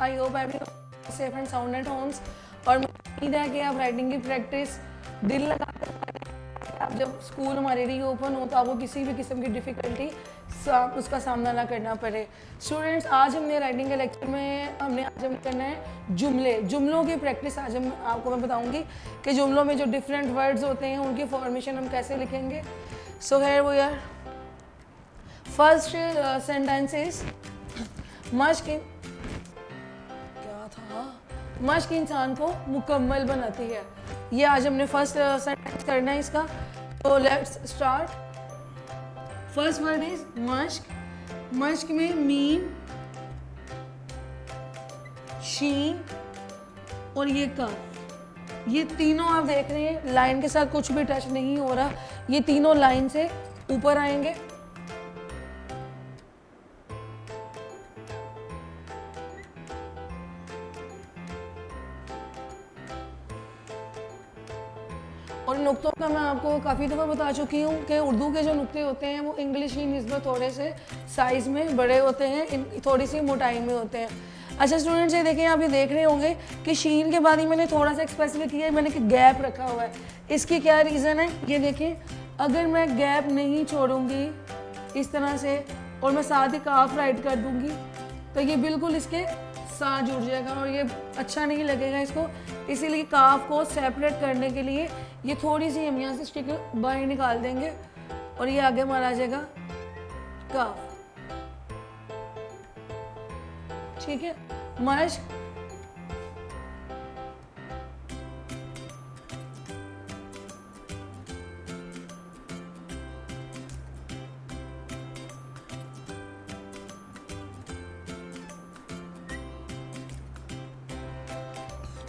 I hope everyone safe and sound eight Holmes. और उम्मीद है कि आप राइटिंग की प्रैक्टिस दिल लगा कर, आप जब स्कूल हमारे रीओपन हो तो आपको किसी भी किस्म की डिफ़िकल्टी उसका सामना ना करना पड़े। स्टूडेंट्स, आज हमने राइटिंग के लेक्चर में आज हम करना है जुमलों की प्रैक्टिस। आज हम आपको मैं बताऊंगी कि जुमलों में जो डिफरेंट वर्ड्स होते हैं उनकी फॉर्मेशन हम कैसे लिखेंगे। So here we are. First sentence is मश्क इंसान को मुकम्मल बनाती है। ये आज हमने फर्स्ट सेंटेंस करना है इसका। तो let's start. First word is मश्क। मश्क में मीम, शीन और ये कफ, ये तीनों आप देख रहे हैं लाइन के साथ कुछ भी टच नहीं हो रहा, ये तीनों लाइन से ऊपर आएंगे। और नुक्तों का मैं आपको काफ़ी दफ़ा बता चुकी हूँ कि उर्दू के जो नुक्ते होते हैं वो इंग्लिश की निस्बत थोड़े से साइज़ में बड़े होते हैं, थोड़ी सी मोटाई में होते हैं। अच्छा स्टूडेंट्स, ये देखें, आप ये देख रहे होंगे कि शीन के बाद ही मैंने थोड़ा सा स्पेसिफिक किया है, मैंने कि गैप रखा हुआ है। इसकी क्या रीज़न है, ये देखें, अगर मैं गैप नहीं छोड़ूंगी इस तरह से और मैं साथ ही काफ राइट कर दूंगी तो ये बिल्कुल इसके साथ जुड़ जाएगा और ये अच्छा नहीं लगेगा इसको। इसीलिए काफ को सेपरेट करने के लिए ये थोड़ी सी हम यहाँ से स्टिक बाहर निकाल देंगे और ये आगे हमारा आ जाएगा काफ। ठीक है, मश्क,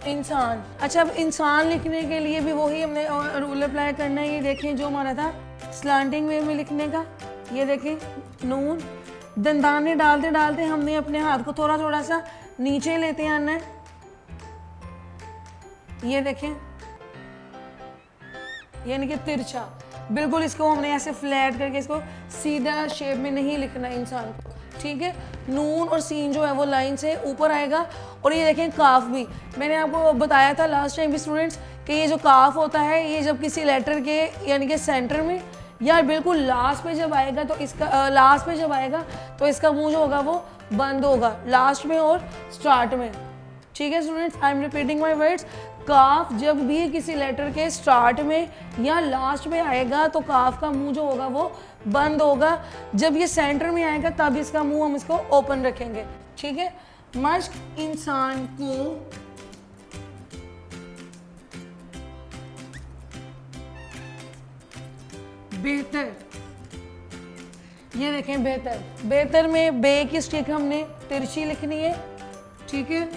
इंसान। अच्छा, अब इंसान लिखने के लिए भी वही हमने रूल अप्लाई करना है। ये देखें जो हमारा था स्लांटिंग वे में लिखने का, ये देखें नून, दंदाने डालते डालते हमने अपने हाथ को थोड़ा थोड़ा सा नीचे लेते आना है। ये देखें, यानी कि तिरछा, बिल्कुल इसको हमने ऐसे फ्लैट करके इसको सीधा शेप में नहीं लिखना इंसान को। ठीक है, नून और सीन जो है वो लाइन से ऊपर आएगा। और ये देखें काफ भी, मैंने आपको बताया था लास्ट टाइम भी स्टूडेंट्स कि ये जो काफ होता है ये जब किसी लेटर के यानी कि सेंटर में या बिल्कुल लास्ट पे जब आएगा तो इसका मुंह जो होगा वो बंद होगा, लास्ट में और स्टार्ट में। ठीक है students, I am repeating my words. काफ जब भी किसी लेटर के स्टार्ट में या लास्ट में आएगा तो काफ का मुंह जो होगा वो बंद होगा। जब ये सेंटर में आएगा तब इसका मुंह हम इसको ओपन रखेंगे। ठीक है, मश्क इंसान को बेहतर, ये देखें बेहतर, बेहतर में बे की स्टिक हमने तिरछी लिखनी है। ठीक है,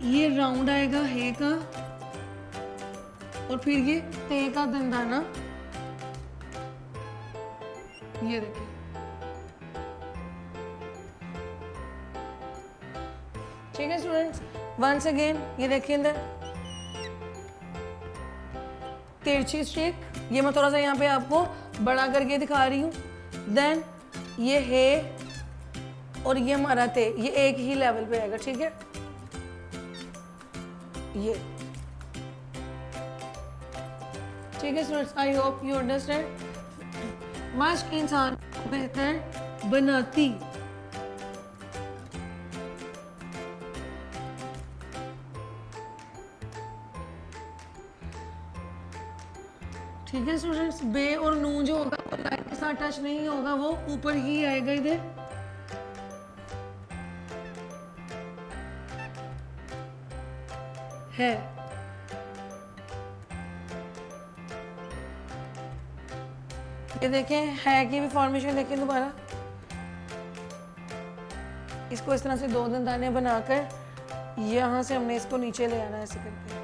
ये राउंड आएगा हे का और फिर ये ते का दंदाना, ये देखिए। ठीक है स्टूडेंट्स, वंस अगेन ये देखिए अंदर तिरछी स्टिक, ये मैं थोड़ा सा यहाँ पे आपको बड़ा करके दिखा रही हूँ। देन ये हे और ये हमारा ते, ये एक ही लेवल पे आएगा। ठीक है, ये ठीक है students, I hope you understand. मश्क इंसान को बेहतर बनाती। ठीक है स्टूडेंट्स, बे और नून जो होगा वो लाइन के साथ टच नहीं होगा, वो ऊपर ही आएगा इधर। है, ये देखें है की भी फॉर्मेशन देखें दोबारा, इसको इस तरह से दो दंदाने बनाकर यहां से हमने इसको नीचे ले आना है ऐसे करके।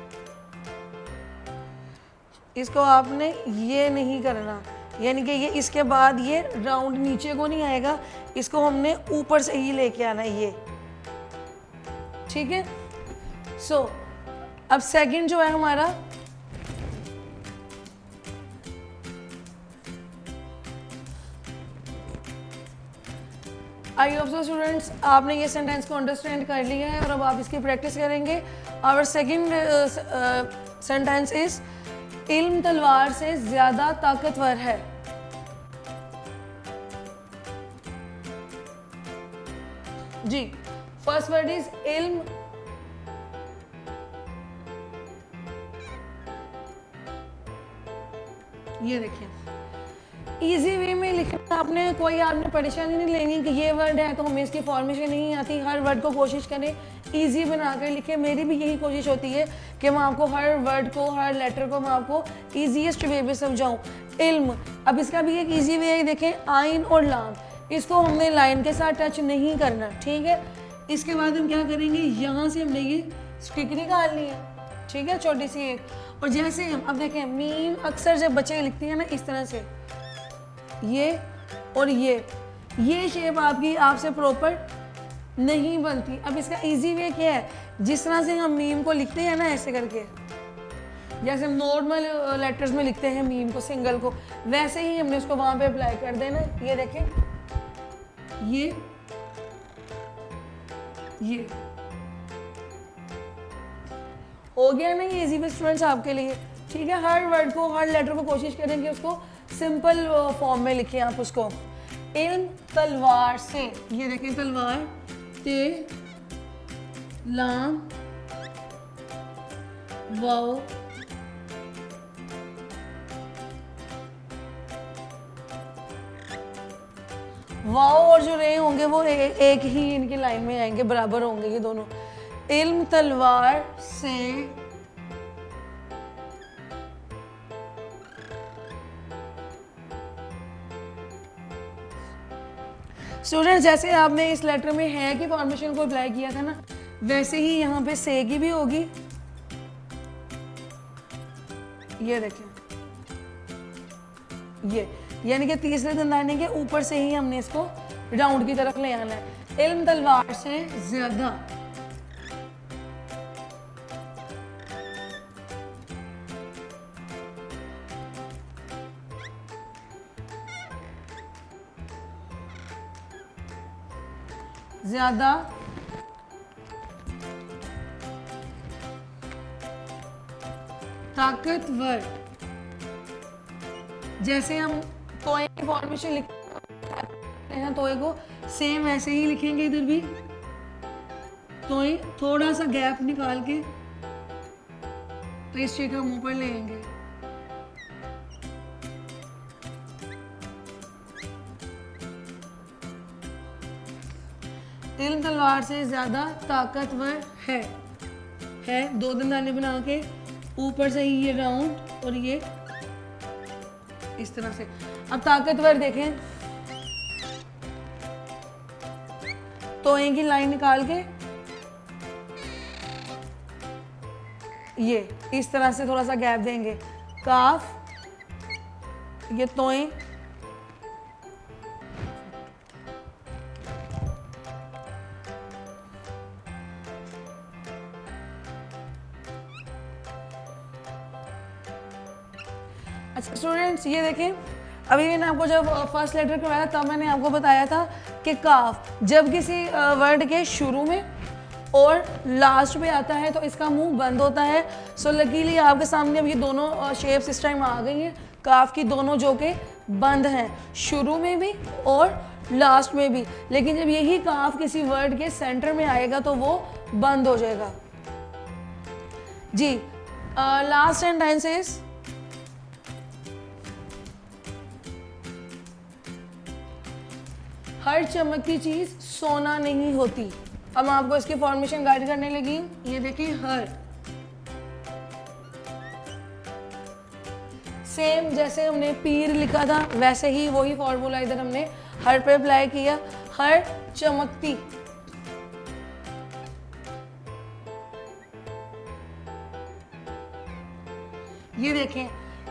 इसको आपने ये नहीं करना, यानी कि ये इसके बाद ये राउंड नीचे को नहीं आएगा, इसको हमने ऊपर से ही लेके आना है ये। ठीक है, सो अब सेकंड जो है हमारा आई होप सो स्टूडेंट्स आपने ये सेंटेंस को अंडरस्टैंड कर लिया है और अब आप इसकी प्रैक्टिस करेंगे। आवर सेकंड सेंटेंस इज इल्म तलवार से ज्यादा ताकतवर है। जी, फर्स्ट वर्ड इज इल्म, ये देखिए इजी वे में लिखना आपने, कोई आपने परेशानी नहीं लेनी कि ये वर्ड है तो हमें इसकी फॉर्मेशन नहीं आती। हर वर्ड को कोशिश करें इजी बनाकर लिखे। मेरी भी यही कोशिश होती है कि मैं आपको हर वर्ड को, हर लेटर को मैं आपको इजीएस्ट वे में समझाऊं। इल्म, अब इसका भी एक इजी वे है, देखें आइन और लाम, इसको हमने लाइन के साथ टच नहीं करना, ठीक है। इसके बाद हम क्या करेंगे, यहाँ से हमने ये स्टिक निकालनी है, ठीक है, छोटी सी एक। और जैसे हम अब देखें मीम अक्सर जब बच्चे लिखते हैं ना इस तरह से, ये और ये शेप आपकी आपसे प्रॉपर नहीं बनती। अब इसका इजी वे क्या है, जिस तरह से हम मीम को लिखते हैं ना ऐसे करके, जैसे हम नॉर्मल लेटर्स में लिखते हैं मीम को, सिंगल को, वैसे ही हमने उसको वहां पे अप्लाई कर देना। ये देखें, ये हो गया ना, ये इजी वे स्टूडेंट्स आपके लिए, ठीक है। हर वर्ड को, हर लेटर को कोशिश करें कि उसको सिंपल फॉर्म में लिखें आप उसको। इल्म तलवार से, ये देखें तलवार, ते लाम वाओ वाओ और जो रे होंगे वो एक ही इनकी लाइन में आएंगे, बराबर होंगे ये दोनों। इल्म तलवार से स्टूडेंट्स, जैसे आपने इस लेटर में है की फॉर्मेशन को अप्लाई किया था ना, वैसे ही यहाँ पे से की भी होगी। ये देखें, ये यानी कि तीसरे दंदाने के ऊपर से ही हमने इसको राउंड की तरफ ले आना है। इल्म तलवार से ज्यादा, ज्यादा ताकतवर, जैसे हम तोए की फॉर्मेशन लिखते हैं, तोए को सेम वैसे ही लिखेंगे। इधर भी तोए थोड़ा सा गैप निकाल के तो इस चीज को मुंह पर लेंगे। इल्म तलवार से ज्यादा ताकतवर है, दो दंदाने बना के ऊपर से ही ये राउंड और ये इस तरह से। अब ताकतवर देखें, तो की लाइन निकाल के ये इस तरह से थोड़ा सा गैप देंगे। काफ, ये तोएं, अच्छा स्टूडेंट्स ये देखें, अभी मैंने आपको जब फर्स्ट लेटर करवाया तब मैंने आपको बताया था कि काफ जब किसी वर्ड के शुरू में और लास्ट पे आता है तो इसका मुंह बंद होता है। सो लकीली आपके सामने अब ये दोनों शेप्स इस टाइम आ गई हैं काफ की, दोनों जो कि बंद हैं, शुरू में भी और लास्ट में भी। लेकिन जब यही काफ किसी वर्ड के सेंटर में आएगा तो वो बंद हो जाएगा। जी, लास्ट सेंटेंस इज हर चमकती चीज सोना नहीं होती। अब मैं आपको इसकी फॉर्मेशन गाइड करने लगी। ये देखिए, हर सेम जैसे हमने पीर लिखा था वैसे ही वही फॉर्मूला इधर हमने हर पे अप्लाई किया। हर चमकती, ये देखें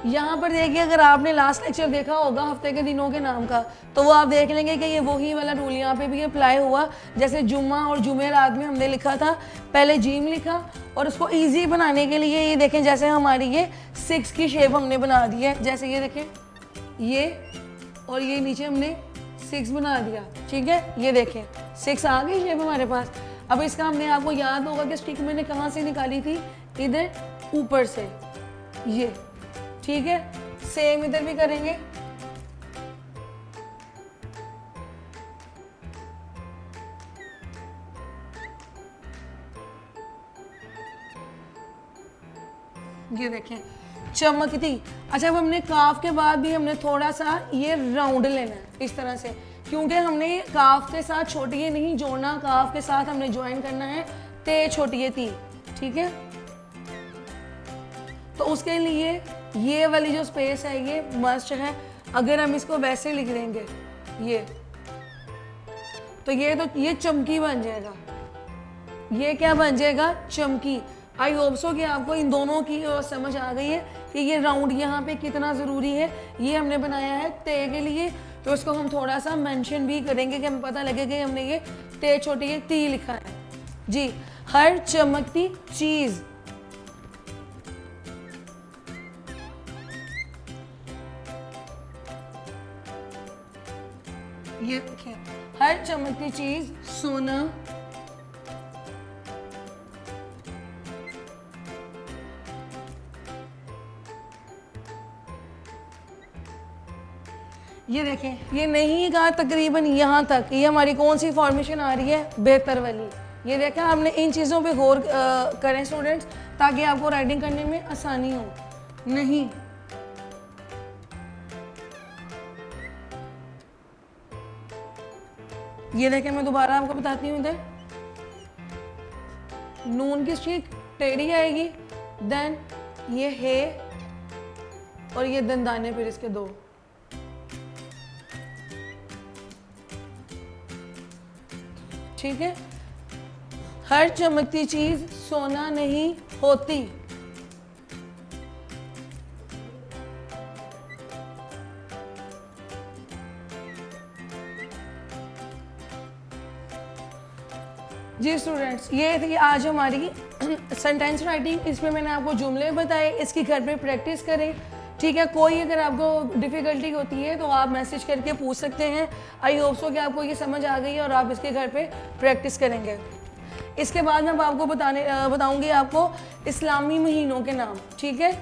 यहाँ पर देखिए, अगर आपने लास्ट लेक्चर देखा होगा हफ्ते के दिनों के नाम का, तो वो आप देख लेंगे कि ये वही वाला रूल यहाँ पे भी अप्लाई हुआ। जैसे जुम्मा और जुमेरात में हमने लिखा था, पहले जीम लिखा और उसको इजी बनाने के लिए ये देखें जैसे हमारी ये 6 की शेप हमने बना दी है। जैसे ये देखें, ये और ये नीचे हमने 6 बना दिया, ठीक है। ये देखें 6 आ गई शेप हमारे पास। अब इसका हमने, आपको याद होगा कि स्टिक मैंने कहाँ से निकाली थी, इधर ऊपर से, ये, ठीक है। सेम इधर भी करेंगे। ये देखें चमकती। अच्छा, अब हमने काफ के बाद भी हमने थोड़ा सा ये राउंड लेना है इस तरह से, क्योंकि हमने काफ के साथ छोटी ये नहीं जोड़ना, काफ के साथ हमने ज्वाइन करना है ते छोटी ये ती, ठीक है। तो उसके लिए ये वाली जो स्पेस है ये मस्ट है। अगर हम इसको वैसे लिख देंगे ये, तो ये चमकी बन जाएगा। ये क्या बन जाएगा, चमकी। आई होप सो कि आपको इन दोनों की समझ आ गई है कि ये राउंड यहाँ पे कितना ज़रूरी है। ये हमने बनाया है ते के लिए, तो इसको हम थोड़ा सा मेंशन भी करेंगे कि हमें पता लगे कि हमने ये ते छोटी ये ती लिखा है जी। हर चमकती चीज़, ये देखिए, हर चमकती चीज़ सोना, ये देखें, ये नहीं कहा तकरीबन यहाँ तक। ये हमारी कौन सी फॉर्मेशन आ रही है, बेहतर वाली। ये देखें, हमने इन चीज़ों पे गौर करें स्टूडेंट्स, ताकि आपको राइटिंग करने में आसानी हो। नहीं, ये देखें, मैं दोबारा आपको बताती हूँ। इधर नून की स्ट्रीक टेढ़ी आएगी, देन ये है और ये दंदाने फिर इसके दो, ठीक है। हर चमकती चीज सोना नहीं होती। जी स्टूडेंट्स, ये थी आज हमारी सेंटेंस राइटिंग। इसमें मैंने आपको जुमले बताए, इसकी घर पे प्रैक्टिस करें, ठीक है। कोई अगर आपको डिफ़िकल्टी होती है तो आप मैसेज करके पूछ सकते हैं। आई होप सो कि आपको ये समझ आ गई है और आप इसके घर पे प्रैक्टिस करेंगे। इसके बाद मैं आपको बताऊंगी आपको इस्लामी महीनों के नाम, ठीक है।